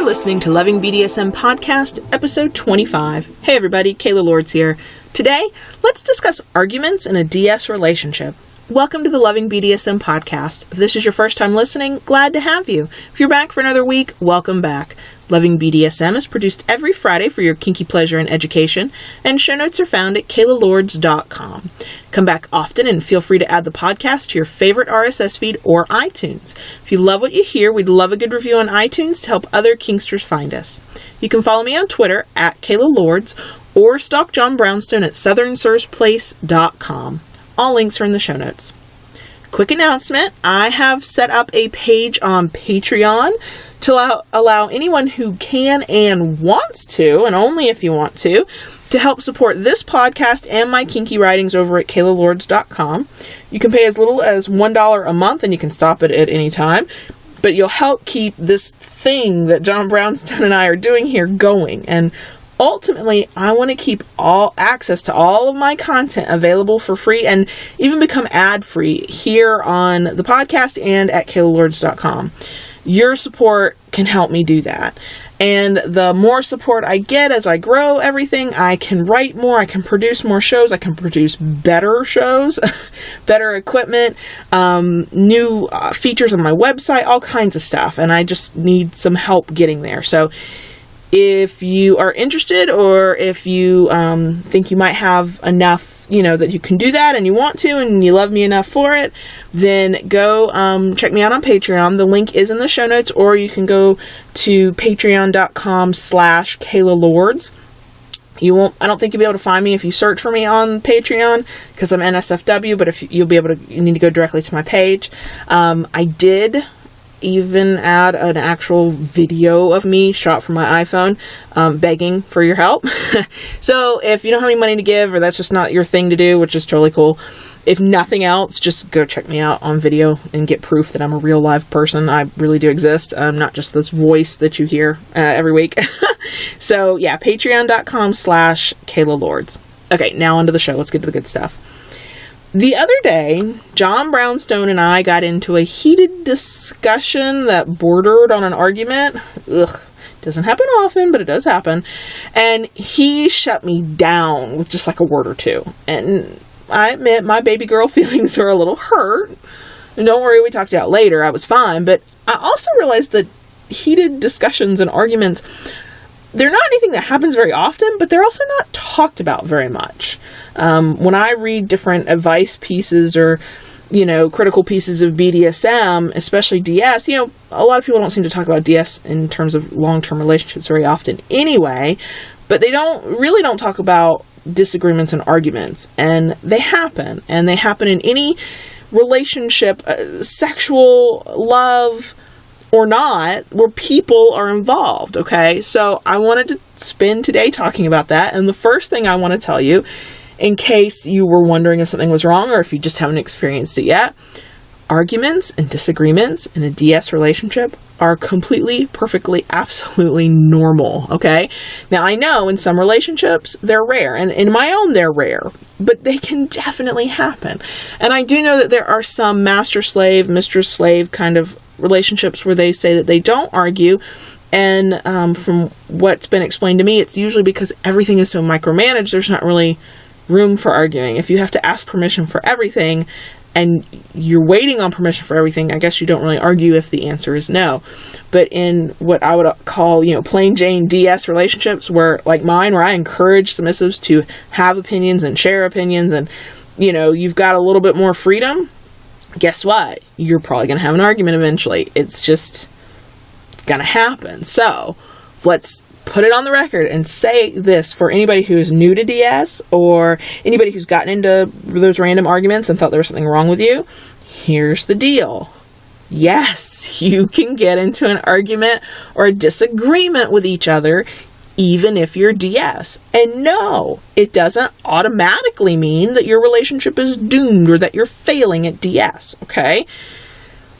listening to Loving BDSM Podcast, episode 25. Hey everybody, Kayla Lords here. Today, let's discuss arguments in a DS relationship. Welcome to the Loving BDSM Podcast. If this is your first time listening, glad to have you. If you're back for another week, welcome back. Loving BDSM is produced every Friday for your kinky pleasure and education, and show notes are found at kaylalords.com. Come back often and feel free to add the podcast to your favorite RSS feed or iTunes. If you love what you hear, we'd love a good review on iTunes to help other kinksters find us. You can follow me on Twitter at kaylalords or stalk John Brownstone at southernsirsplace.com. All links are in the show notes. Quick announcement, I have set up a page on Patreon to allow anyone who can and wants to, and only if you want to help support this podcast and my kinky writings over at kaylalords.com. You can pay as little as $1 a month, and you can stop it at any time, but you'll help keep this thing that John Brownstone and I are doing here going, and ultimately, I want to keep all access to all of my content available for free and even become ad-free here on the podcast and at kaylalords.com. Your support can help me do that. And the more support I get as I grow everything, I can write more, I can produce more shows, I can produce better shows, better equipment, new features on my website, all kinds of stuff. And I just need some help getting there. So if you are interested, or if you think you might have enough, that you can do that and you want to and you love me enough for it, then go check me out on Patreon. The link is in the show notes, or you can go to patreon.com/KaylaLords. I don't think you'll be able to find me if you search for me on Patreon, because I'm NSFW, but you need to go directly to my page. I did even add an actual video of me shot from my iPhone, begging for your help. So if you don't have any money to give, or that's just not your thing to do, which is totally cool, if nothing else, just go check me out on video and get proof that I'm a real live person. I really do exist. I'm not just this voice that you hear every week. So yeah, patreon.com/KaylaLords. Okay, now onto the show. Let's get to the good stuff. The other day, John Brownstone and I got into a heated discussion that bordered on an argument. Doesn't happen often, but it does happen. And he shut me down with just like a word or two. And I admit my baby girl feelings are a little hurt. And don't worry, we talked it out later. I was fine. But I also realized that heated discussions and arguments, they're not anything that happens very often, but they're also not talked about very much. When I read different advice pieces or, critical pieces of BDSM, especially DS, a lot of people don't seem to talk about DS in terms of long-term relationships very often anyway, but they don't talk about disagreements and arguments, and they happen in any relationship, sexual, love, or not, where people are involved, okay? So I wanted to spend today talking about that, and the first thing I want to tell you, in case you were wondering if something was wrong, or if you just haven't experienced it yet, arguments and disagreements in a DS relationship are completely, perfectly, absolutely normal, okay? Now, I know in some relationships, they're rare, and in my own, they're rare, but they can definitely happen. And I do know that there are some master-slave, mistress-slave kind of relationships where they say that they don't argue, and from what's been explained to me, it's usually because everything is so micromanaged, there's not really room for arguing. If you have to ask permission for everything, and you're waiting on permission for everything, I guess you don't really argue if the answer is no. But in what I would call, plain Jane DS relationships, where like mine, where I encourage submissives to have opinions and share opinions, and you've got a little bit more freedom, guess what? You're probably going to have an argument eventually. It's just going to happen. So let's put it on the record and say this for anybody who is new to DS, or anybody who's gotten into those random arguments and thought there was something wrong with you. Here's the deal. Yes, you can get into an argument or a disagreement with each other even if you're DS. And no, it doesn't automatically mean that your relationship is doomed or that you're failing at DS, okay?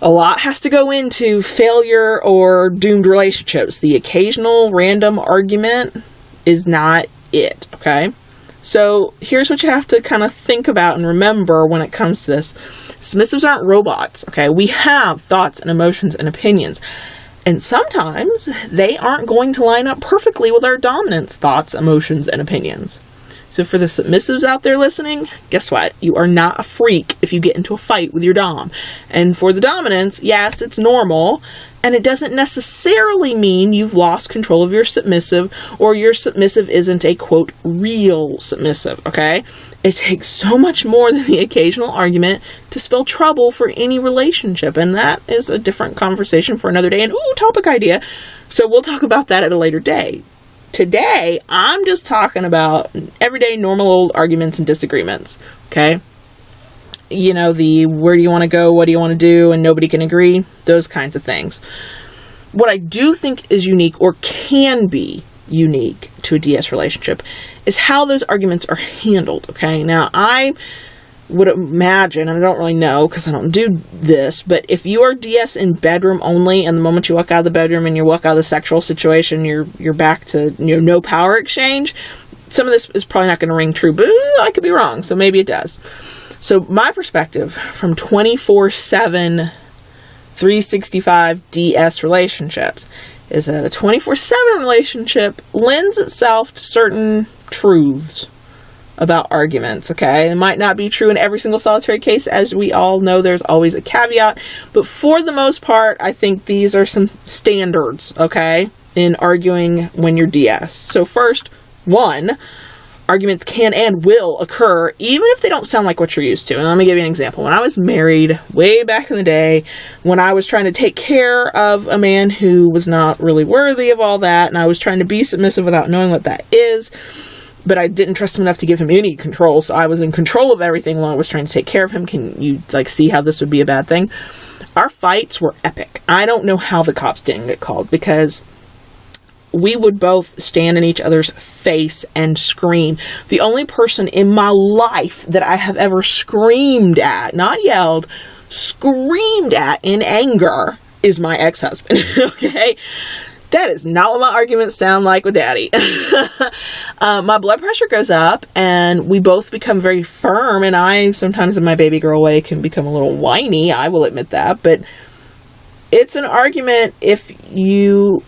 A lot has to go into failure or doomed relationships. The occasional random argument is not it, okay? So here's what you have to kind of think about and remember when it comes to this. Submissives aren't robots, okay? We have thoughts and emotions and opinions. And sometimes they aren't going to line up perfectly with our dominant's thoughts, emotions, and opinions. So for the submissives out there listening, guess what? You are not a freak if you get into a fight with your dom. And for the dominants, yes, it's normal. And it doesn't necessarily mean you've lost control of your submissive, or your submissive isn't a, quote, real submissive, okay? It takes so much more than the occasional argument to spell trouble for any relationship. And that is a different conversation for another day. And, topic idea. So we'll talk about that at a later day. Today, I'm just talking about everyday normal old arguments and disagreements, okay? You know, the where do you want to go, what do you want to do, and nobody can agree, those kinds of things. What I do think is unique, or can be unique to a DS relationship, is how those arguments are handled, okay? Now, I would imagine, and I don't really know because I don't do this, but if you are DS in bedroom only, and the moment you walk out of the bedroom and you walk out of the sexual situation, you're back to, no power exchange, some of this is probably not going to ring true, but I could be wrong, so maybe it does. So my perspective from 24/7, 365 DS relationships is that a 24/7 relationship lends itself to certain truths about arguments, okay? It might not be true in every single solitary case. As we all know, there's always a caveat. But for the most part, I think these are some standards, okay, in arguing when you're DS. So first, one, arguments can and will occur even if they don't sound like what you're used to. And let me give you an example. When I was married way back in the day, when I was trying to take care of a man who was not really worthy of all that, and I was trying to be submissive without knowing what that is, but I didn't trust him enough to give him any control, so I was in control of everything while I was trying to take care of him. Can you see how this would be a bad thing? Our fights were epic. I don't know how the cops didn't get called, because we would both stand in each other's face and scream. The only person in my life that I have ever screamed at, not yelled, screamed at in anger is my ex-husband, okay? That is not what my arguments sound like with Daddy. My blood pressure goes up, and we both become very firm, and I, sometimes in my baby girl way, can become a little whiny. I will admit that, but it's an argument if you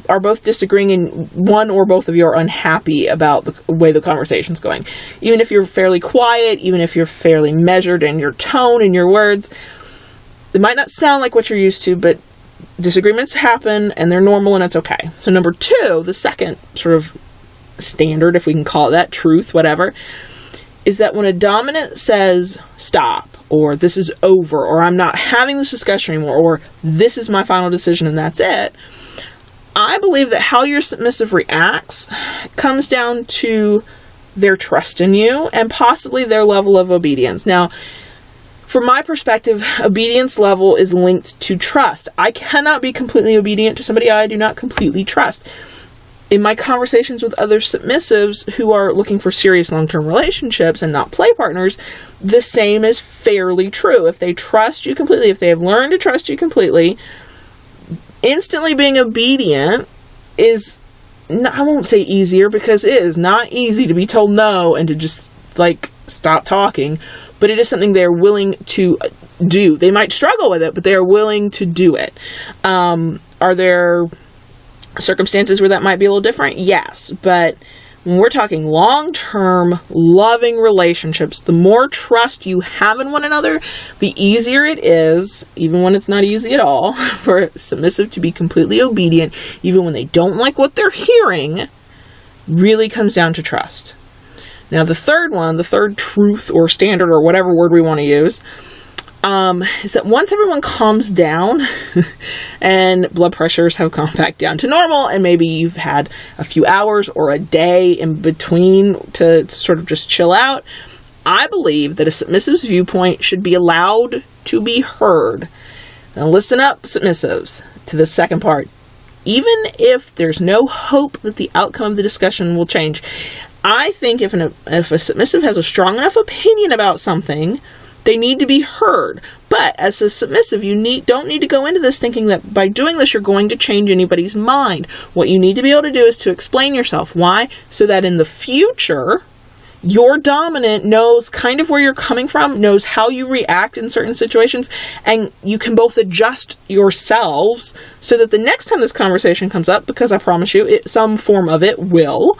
are both disagreeing and one or both of you are unhappy about the way the conversation's going. Even if you're fairly quiet, even if you're fairly measured in your tone and your words, it might not sound like what you're used to, but disagreements happen and they're normal and it's okay. So number two, the second sort of standard, if we can call it that, truth, whatever, is that when a dominant says stop, or this is over, or I'm not having this discussion anymore, or this is my final decision and that's it, I believe that how your submissive reacts comes down to their trust in you and possibly their level of obedience. Now, from my perspective, obedience level is linked to trust. I cannot be completely obedient to somebody I do not completely trust. In my conversations with other submissives who are looking for serious long-term relationships and not play partners, the same is fairly true. If they trust you completely, if they have learned to trust you completely, instantly being obedient is, I won't say easier, because it is not easy to be told no and to just stop talking, but it is something they're willing to do. They might struggle with it, but they are willing to do it. Are there circumstances where that might be a little different? Yes, but when we're talking long-term, loving relationships, the more trust you have in one another, the easier it is, even when it's not easy at all, for a submissive to be completely obedient, even when they don't like what they're hearing, really comes down to trust. Now, the third one, the third truth or standard or whatever word we want to use, is that once everyone calms down and blood pressures have gone back down to normal, and maybe you've had a few hours or a day in between to sort of just chill out, I believe that a submissive's viewpoint should be allowed to be heard. Now listen up, submissives, to the second part. Even if there's no hope that the outcome of the discussion will change, I think if a submissive has a strong enough opinion about something, they need to be heard. But as a submissive, you don't need to go into this thinking that by doing this, you're going to change anybody's mind. What you need to be able to do is to explain yourself. Why? So that in the future, Your dominant knows kind of where you're coming from, knows how you react in certain situations, and you can both adjust yourselves so that the next time this conversation comes up, because I promise you, some form of it will,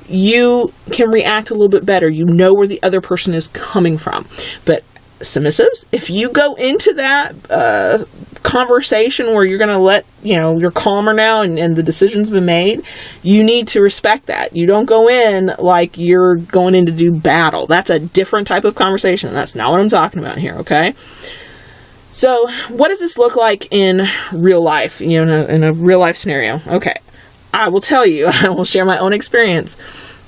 you can react a little bit better. You know where the other person is coming from. But submissives, if you go into that conversation where you're going to let, you're calmer now and the decision's been made, you need to respect that. You don't go in like you're going in to do battle. That's a different type of conversation. That's not what I'm talking about here, okay? So what does this look like in real life, in a real life scenario? Okay, I will tell you, I will share my own experience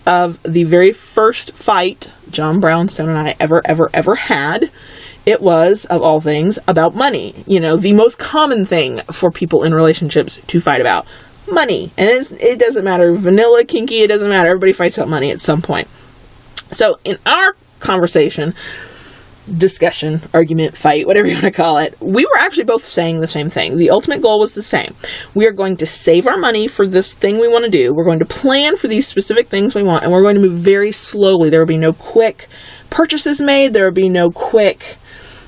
of the very first fight John Brownstone and I ever had. It was, of all things, about money. The most common thing for people in relationships to fight about. Money. And it doesn't matter, vanilla, kinky, it doesn't matter. Everybody fights about money at some point. So in our conversation, discussion, argument, fight, whatever you want to call it, we were actually both saying the same thing. The ultimate goal was the same. We are going to save our money for this thing we want to do. We're going to plan for these specific things we want, and we're going to move very slowly. There will be no quick purchases made. There will be no quick,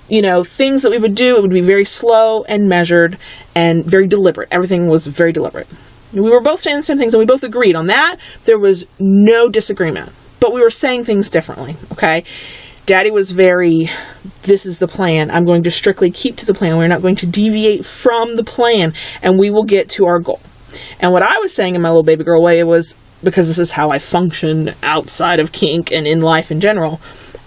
things that we would do. It would be very slow and measured and very deliberate. Everything was very deliberate. We were both saying the same things, and we both agreed on that. There was no disagreement, but we were saying things differently, okay? Daddy was this is the plan. I'm going to strictly keep to the plan. We're not going to deviate from the plan, and we will get to our goal. And what I was saying in my little baby girl way was, because this is how I function outside of kink and in life in general,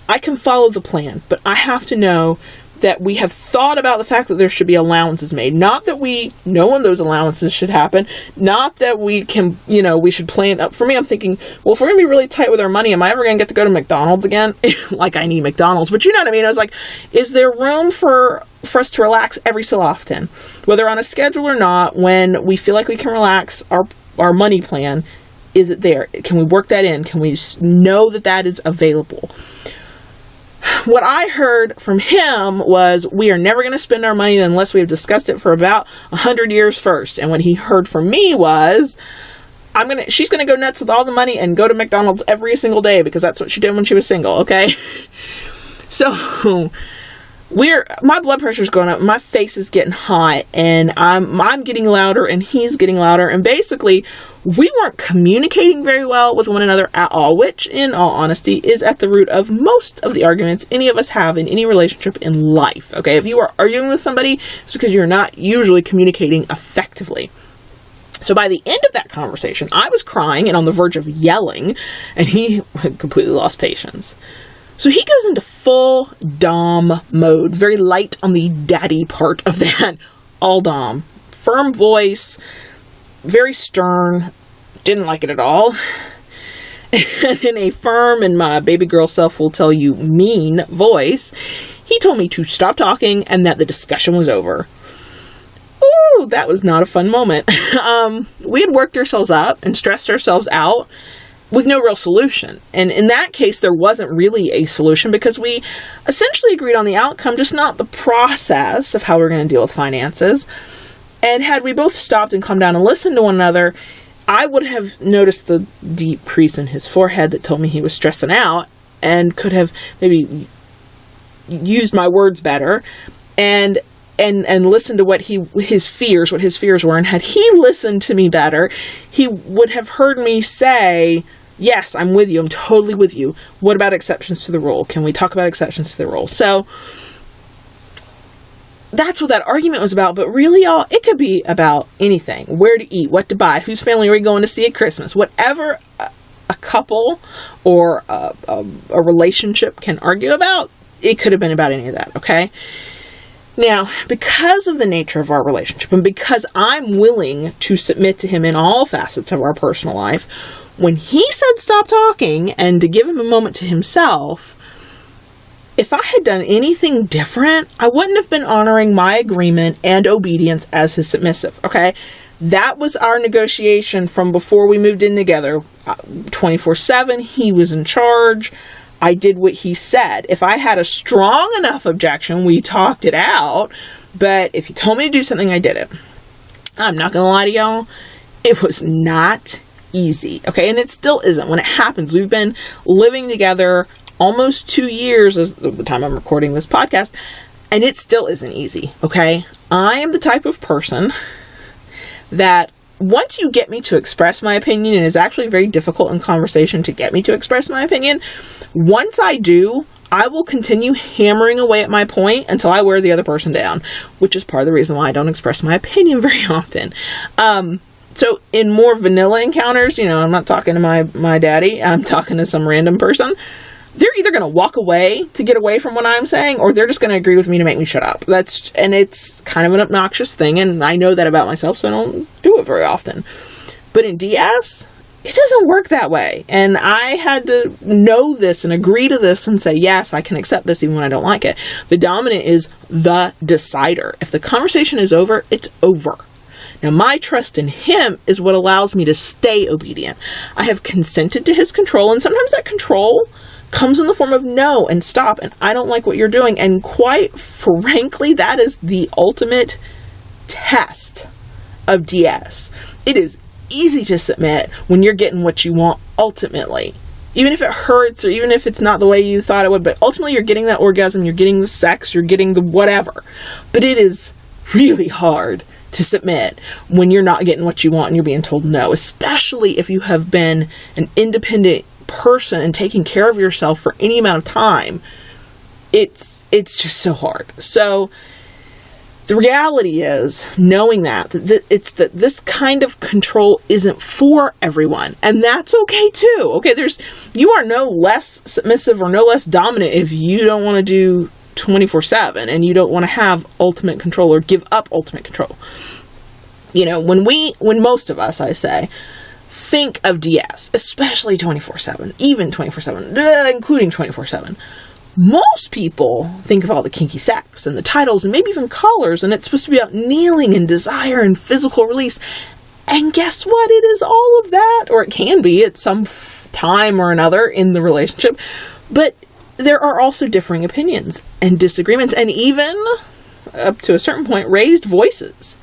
I can follow the plan, but I have to know that we have thought about the fact that there should be allowances made. Not that we know when those allowances should happen. Not that we can, we should plan up. For me, I'm thinking, well, if we're going to be really tight with our money, am I ever going to get to go to McDonald's again? Like, I need McDonald's. But you know what I mean? I was like, is there room for us to relax every so often? Whether on a schedule or not, when we feel like we can relax our money plan, is it there? Can we work that in? Can we know that is available? What I heard from him was, we are never going to spend our money unless we have discussed it for about 100 years first. And what he heard from me was, she's going to go nuts with all the money and go to McDonald's every single day because that's what she did when she was single, okay? So my blood pressure is going up, my face is getting hot, and I'm getting louder and he's getting louder, and basically we weren't communicating very well with one another at all, which in all honesty is at the root of most of the arguments any of us have in any relationship in life. Okay, if you are arguing with somebody, it's because you're not usually communicating effectively. So by the end of that conversation, I was crying and on the verge of yelling, and he completely lost patience. So he goes into full dom mode, very light on the daddy part of that, all dom. Firm voice, very stern, didn't like it at all. And in a firm, and my baby girl self will tell you, mean voice, he told me to stop talking and that the discussion was over. Ooh, that was not a fun moment. We had worked ourselves up and stressed ourselves out with no real solution. And in that case, there wasn't really a solution because we essentially agreed on the outcome, just not the process of how we're going to deal with finances. And had we both stopped and calmed down and listened to one another, I would have noticed the deep crease in his forehead that told me he was stressing out, and could have maybe used my words better and listened to what his fears were. And had he listened to me better, he would have heard me say, yes, I'm with you. I'm totally with you. What about exceptions to the rule? Can we talk about exceptions to the rule? So that's what that argument was about. But really, y'all, it could be about anything. Where to eat, what to buy, whose family are we going to see at Christmas? Whatever a couple or a relationship can argue about, it could have been about any of that, okay? Now, because of the nature of our relationship, and because I'm willing to submit to him in all facets of our personal life, when he said stop talking and to give him a moment to himself, if I had done anything different, I wouldn't have been honoring my agreement and obedience as his submissive, okay? That was our negotiation from before we moved in together. 24/7, he was in charge. I did what he said. If I had a strong enough objection, we talked it out. But if he told me to do something, I did it. I'm not going to lie to y'all. It was not easy, okay? And it still isn't when it happens. We've been living together almost 2 years as of the time I'm recording this podcast, and it still isn't easy, okay? I am the type of person that once you get me to express my opinion, and it's actually very difficult in conversation to get me to express my opinion, once I do, I will continue hammering away at my point until I wear the other person down, which is part of the reason why I don't express my opinion very often. So in more vanilla encounters, I'm not talking to my daddy, I'm talking to some random person. They're either going to walk away to get away from what I'm saying, or they're just going to agree with me to make me shut up. And it's kind of an obnoxious thing, and I know that about myself, so I don't do it very often. But in DS, it doesn't work that way. And I had to know this and agree to this and say, yes, I can accept this even when I don't like it. The dominant is the decider. If the conversation is over, it's over. Now, my trust in him is what allows me to stay obedient. I have consented to his control, and sometimes that control comes in the form of no and stop, and I don't like what you're doing. And quite frankly, that is the ultimate test of DS. It is easy to submit when you're getting what you want ultimately. Even if it hurts, or even if it's not the way you thought it would, but ultimately you're getting that orgasm, you're getting the sex, you're getting the whatever. But it is really hard to submit when you're not getting what you want and you're being told no, especially if you have been an independent person and taking care of yourself for any amount of time. It's just so hard. So the reality is knowing that this kind of control isn't for everyone, and that's okay too. Okay, you are no less submissive or no less dominant if you don't want to do 24/7 and you don't want to have ultimate control or give up ultimate control. When most of us, I say, think of DS, especially 24/7, even 24/7, including 24/7. Most people think of all the kinky sex and the titles and maybe even colors, and it's supposed to be about kneeling and desire and physical release. And guess what? It is all of that, or it can be at some time or another in the relationship. But there are also differing opinions and disagreements, and even up to a certain point, raised voices.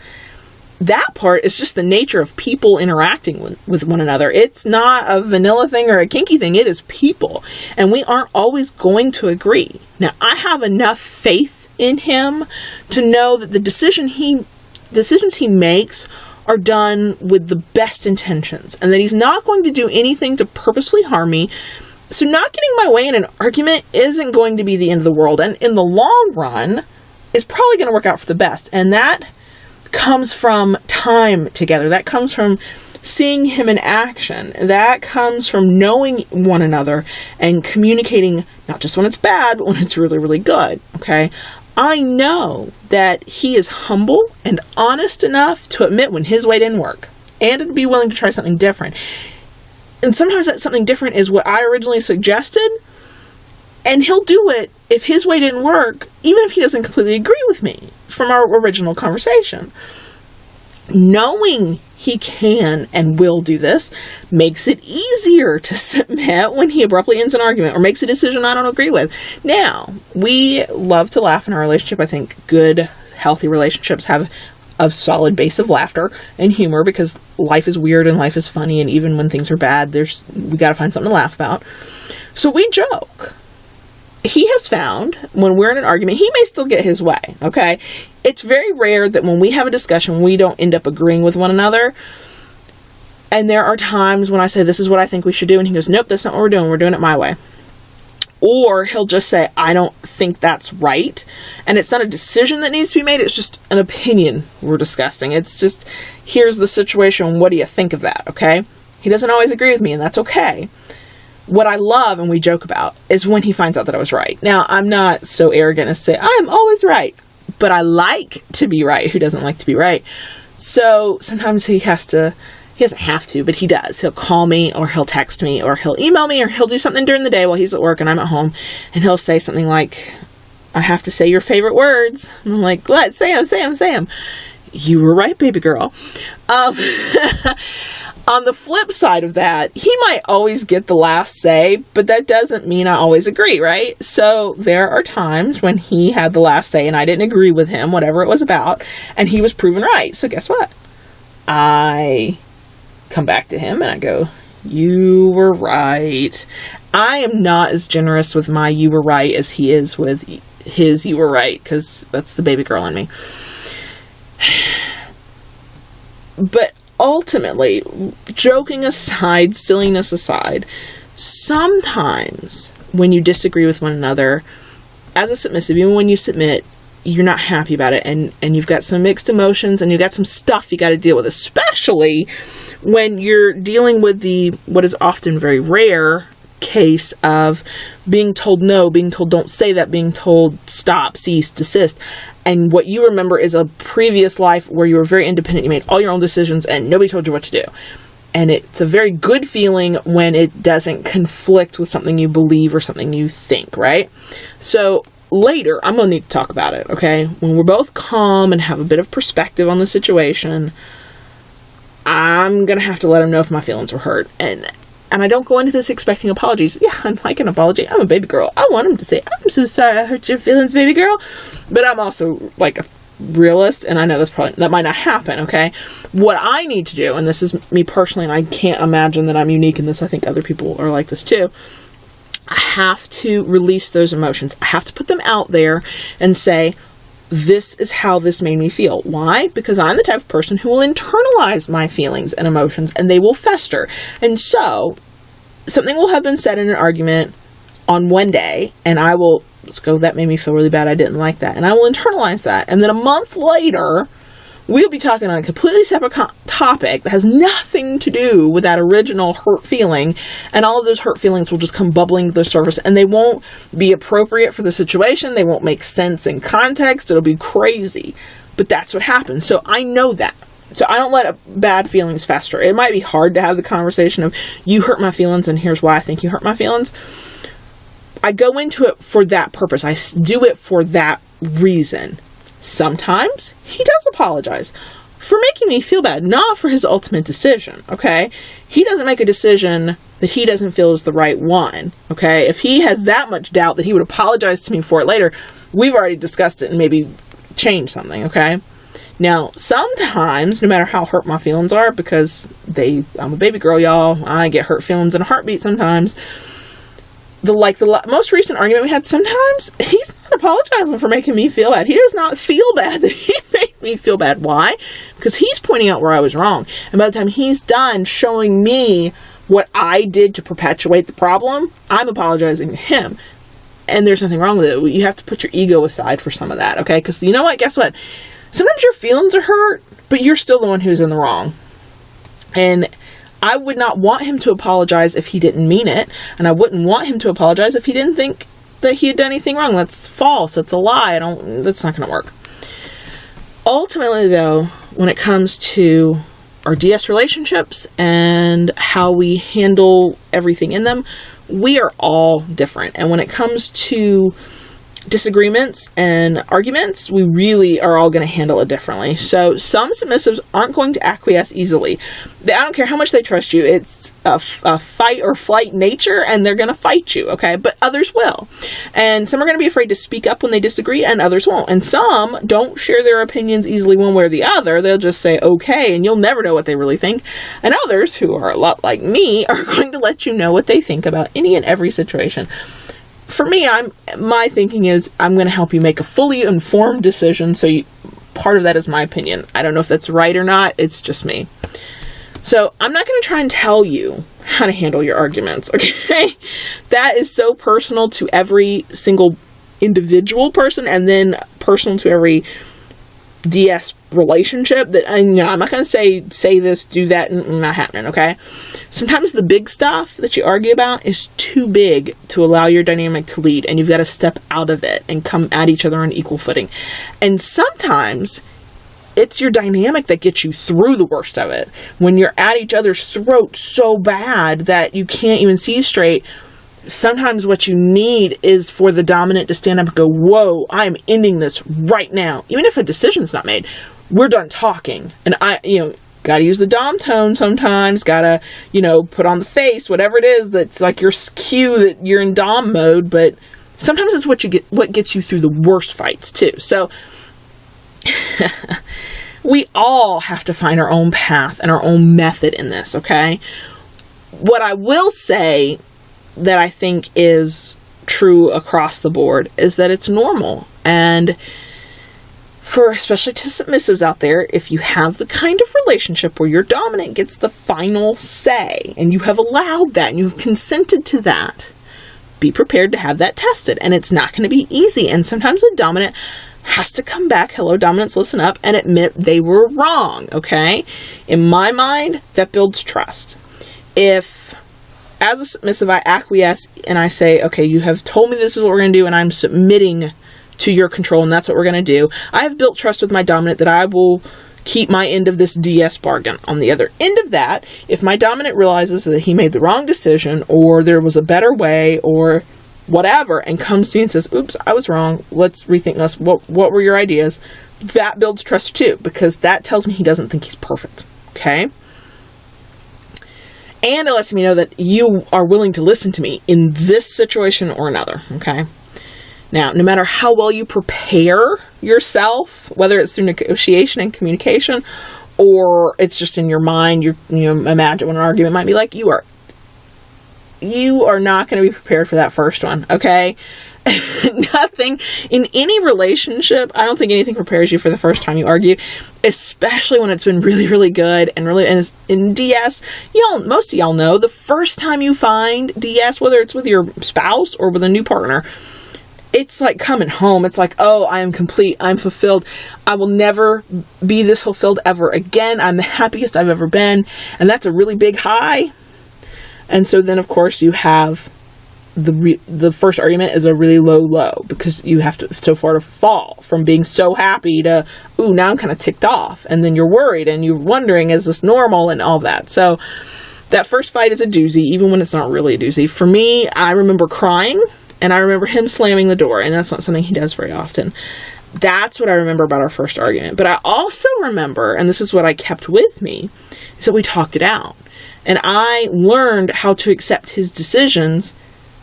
That part is just the nature of people interacting with one another. It's not a vanilla thing or a kinky thing. It is people. And we aren't always going to agree. Now, I have enough faith in him to know that the decisions he makes are done with the best intentions, and that he's not going to do anything to purposely harm me. So not getting my way in an argument isn't going to be the end of the world. And in the long run, it's probably going to work out for the best. And that comes from time together. That comes from seeing him in action. That comes from knowing one another and communicating, not just when it's bad, but when it's really, really good. Okay? I know that he is humble and honest enough to admit when his way didn't work and to be willing to try something different. And sometimes that something different is what I originally suggested, and he'll do it if his way didn't work, even if he doesn't completely agree with me from our original conversation. Knowing he can and will do this makes it easier to submit when he abruptly ends an argument or makes a decision I don't agree with. Now, we love to laugh in our relationship. I think good, healthy relationships have a solid base of laughter and humor, because life is weird and life is funny, and even when things are bad, we got to find something to laugh about. So we joke. He has found when we're in an argument, he may still get his way, okay? It's very rare that when we have a discussion, we don't end up agreeing with one another. And there are times when I say, this is what I think we should do. And he goes, nope, that's not what we're doing. We're doing it my way. Or he'll just say, I don't think that's right. And it's not a decision that needs to be made. It's just an opinion we're discussing. It's just, here's the situation. What do you think of that? Okay? He doesn't always agree with me, and that's okay. What I love, and we joke about, is when he finds out that I was right. Now, I'm not so arrogant as to say, I'm always right. But I like to be right. Who doesn't like to be right? So sometimes he doesn't have to, but he does. He'll call me, or he'll text me, or he'll email me, or he'll do something during the day while he's at work and I'm at home. And he'll say something like, I have to say your favorite words. And I'm like, what? Say them. You were right, baby girl. On the flip side of that, he might always get the last say, but that doesn't mean I always agree, right? So there are times when he had the last say and I didn't agree with him, whatever it was about, and he was proven right. So guess what? I come back to him and I go, you were right. I am not as generous with my you were right as he is with his you were right, because that's the baby girl in me. But ultimately, joking aside, silliness aside, sometimes when you disagree with one another, as a submissive, even when you submit, you're not happy about it, and you've got some mixed emotions, and you've got some stuff you got to deal with, especially when you're dealing with the, what is often very rare, case of being told no, being told don't say that, being told stop, cease, desist. And what you remember is a previous life where you were very independent, you made all your own decisions, and nobody told you what to do. And it's a very good feeling when it doesn't conflict with something you believe or something you think, right? So later, I'm going to need to talk about it, okay? When we're both calm and have a bit of perspective on the situation, I'm going to have to let him know if my feelings were hurt. And I don't go into this expecting apologies. Yeah, I'd like an apology. I'm a baby girl. I want him to say, I'm so sorry I hurt your feelings, baby girl. But I'm also like a realist, and I know that might not happen, okay? What I need to do, and this is me personally, and I can't imagine that I'm unique in this. I think other people are like this too. I have to release those emotions. I have to put them out there and say, this is how this made me feel. Why? Because I'm the type of person who will internalize my feelings and emotions, and they will fester. And so, something will have been said in an argument on one day, and I will go, that made me feel really bad, I didn't like that. And I will internalize that. And then a month later, we'll be talking on a completely separate topic that has nothing to do with that original hurt feeling, and all of those hurt feelings will just come bubbling to the surface, and they won't be appropriate for the situation, they won't make sense in context, it'll be crazy. But that's what happens. So I know that. So I don't let bad feelings fester. It might be hard to have the conversation of, you hurt my feelings, and here's why I think you hurt my feelings. I go into it for that purpose. I do it for that reason. Sometimes he does apologize for making me feel bad, not for his ultimate decision, okay? He doesn't make a decision that he doesn't feel is the right one, okay? If he has that much doubt that he would apologize to me for it later, we've already discussed it and maybe changed something, okay? Now, sometimes, no matter how hurt my feelings are, because I'm a baby girl, y'all, I get hurt feelings in a heartbeat sometimes. The most recent argument we had, sometimes he's not apologizing for making me feel bad. He does not feel bad that he made me feel bad. Why? Because he's pointing out where I was wrong. And by the time he's done showing me what I did to perpetuate the problem, I'm apologizing to him. And there's nothing wrong with it. You have to put your ego aside for some of that, okay? Because you know what? Guess what? Sometimes your feelings are hurt, but you're still the one who's in the wrong. And I would not want him to apologize if he didn't mean it, and I wouldn't want him to apologize if he didn't think that he had done anything wrong. That's false. It's a lie. That's not going to work. Ultimately, though, when it comes to our DS relationships and how we handle everything in them, we are all different. And when it comes to disagreements and arguments, we really are all going to handle it differently. So some submissives aren't going to acquiesce easily. I don't care how much they trust you. It's a fight or flight nature, and they're going to fight you, okay? But others will. And some are going to be afraid to speak up when they disagree, and others won't. And some don't share their opinions easily one way or the other. They'll just say, okay, and you'll never know what they really think. And others, who are a lot like me, are going to let you know what they think about any and every situation. For me, my thinking is I'm going to help you make a fully informed decision. So part of that is my opinion. I don't know if that's right or not. It's just me. So I'm not going to try and tell you how to handle your arguments. Okay. That is so personal to every single individual person, and then personal to every DS relationship, that I'm not going to say this, do that, not happening, okay? Sometimes the big stuff that you argue about is too big to allow your dynamic to lead, and you've got to step out of it and come at each other on equal footing. And sometimes it's your dynamic that gets you through the worst of it. When you're at each other's throat so bad that you can't even see straight, sometimes what you need is for the dominant to stand up and go, whoa, I'm ending this right now. Even if a decision's not made, we're done talking. And gotta use the dom tone sometimes, gotta, put on the face, whatever it is that's like your cue that you're in dom mode. But sometimes it's what gets you through the worst fights too. So We all have to find our own path and our own method in this, okay? What I will say that I think is true across the board is that it's normal. And for especially to submissives out there, if you have the kind of relationship where your dominant gets the final say and you have allowed that and you've consented to that, be prepared to have that tested. And it's not going to be easy. And sometimes the dominant has to come back, hello dominants, listen up, and admit they were wrong, okay? In my mind, that builds trust. If, as a submissive, I acquiesce and I say, okay, you have told me this is what we're going to do and I'm submitting to your control and that's what we're going to do, I have built trust with my dominant that I will keep my end of this DS bargain. On the other end of that, if my dominant realizes that he made the wrong decision or there was a better way or whatever and comes to me and says, oops, I was wrong, let's rethink this, what were your ideas, that builds trust too, because that tells me he doesn't think he's perfect, okay? And it lets me know that you are willing to listen to me in this situation or another, okay? Now, no matter how well you prepare yourself, whether it's through negotiation and communication, or it's just in your mind, you imagine what an argument might be like, you are not going to be prepared for that first one, okay? Nothing in any relationship, I don't think anything prepares you for the first time you argue, especially when it's been really, really good and it's in DS. Most of y'all know the first time you find DS, whether it's with your spouse or with a new partner, it's like coming home. It's like, oh, I am complete. I'm fulfilled. I will never be this fulfilled ever again. I'm the happiest I've ever been. And that's a really big high. And so then, of course, you have the first argument is a really low because you have to so far to fall from being so happy to, ooh, now I'm kind of ticked off. And then you're worried and you're wondering, is this normal and all that. So that first fight is a doozy, even when it's not really a doozy. For me, I remember crying. And I remember him slamming the door, and that's not something he does very often. That's what I remember about our first argument. But I also remember, and this is what I kept with me, is that we talked it out. And I learned how to accept his decisions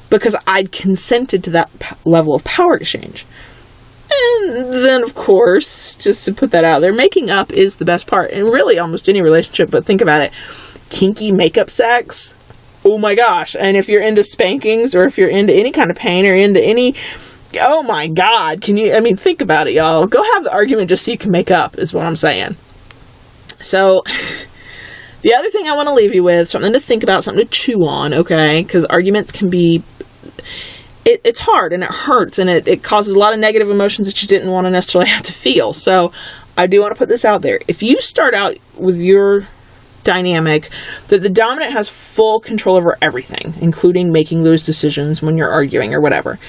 because I'd consented to that level of power exchange. And then, of course, just to put that out there, making up is the best part. And really, almost any relationship, but think about it. Kinky makeup sex. Oh my gosh. And if you're into spankings or if you're into any kind of pain or into any, oh my God, think about it, y'all. Go have the argument just so you can make up is what I'm saying. So the other thing I want to leave you with, something to think about, something to chew on, okay? Because arguments can be, it's hard and it hurts and it causes a lot of negative emotions that you didn't want to necessarily have to feel. So I do want to put this out there. If you start out with your dynamic that the dominant has full control over everything, including making those decisions when you're arguing or whatever,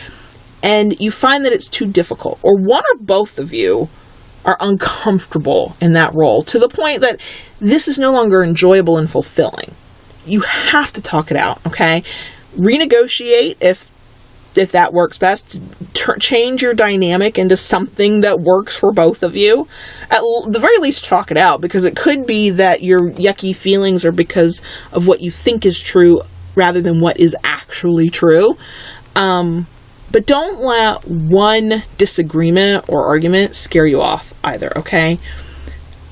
and you find that it's too difficult, or one or both of you are uncomfortable in that role to the point that this is no longer enjoyable and fulfilling, you have to talk it out, okay? Renegotiate if that works best. Change your dynamic into something that works for both of you. At the very least, talk it out, because it could be that your yucky feelings are because of what you think is true rather than what is actually true. But don't let one disagreement or argument scare you off either, okay?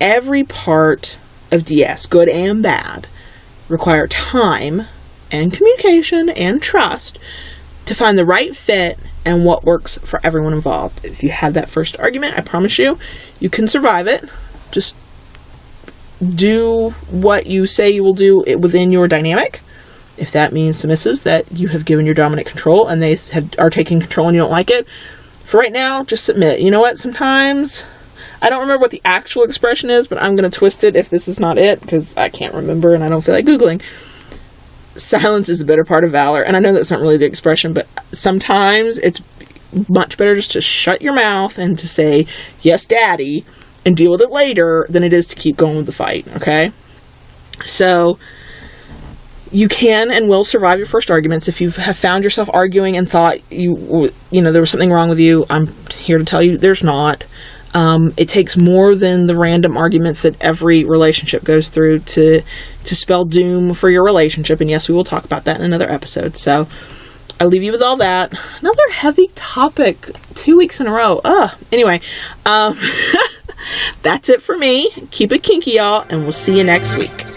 Every part of DS, good and bad, require time and communication and trust to find the right fit and what works for everyone involved. If you have that first argument, I promise you, you can survive it. Just do what you say you will do within your dynamic. If that means submissives that you have given your dominant control and they are taking control and you don't like it, for right now, just submit. You know what? Sometimes, I don't remember what the actual expression is, but I'm going to twist it if this is not it, because I can't remember and I don't feel like Googling. Silence is the better part of valor. And I know that's not really the expression, but sometimes it's much better just to shut your mouth and to say, yes, daddy, and deal with it later than it is to keep going with the fight, okay? So you can and will survive your first arguments. If you have found yourself arguing and thought there was something wrong with you, I'm here to tell you there's not. It takes more than the random arguments that every relationship goes through to spell doom for your relationship. And yes, we will talk about that in another episode. So I'll leave you with all that. Another heavy topic 2 weeks in a row. Anyway, That's it for me. Keep it kinky, y'all, and we'll see you next week.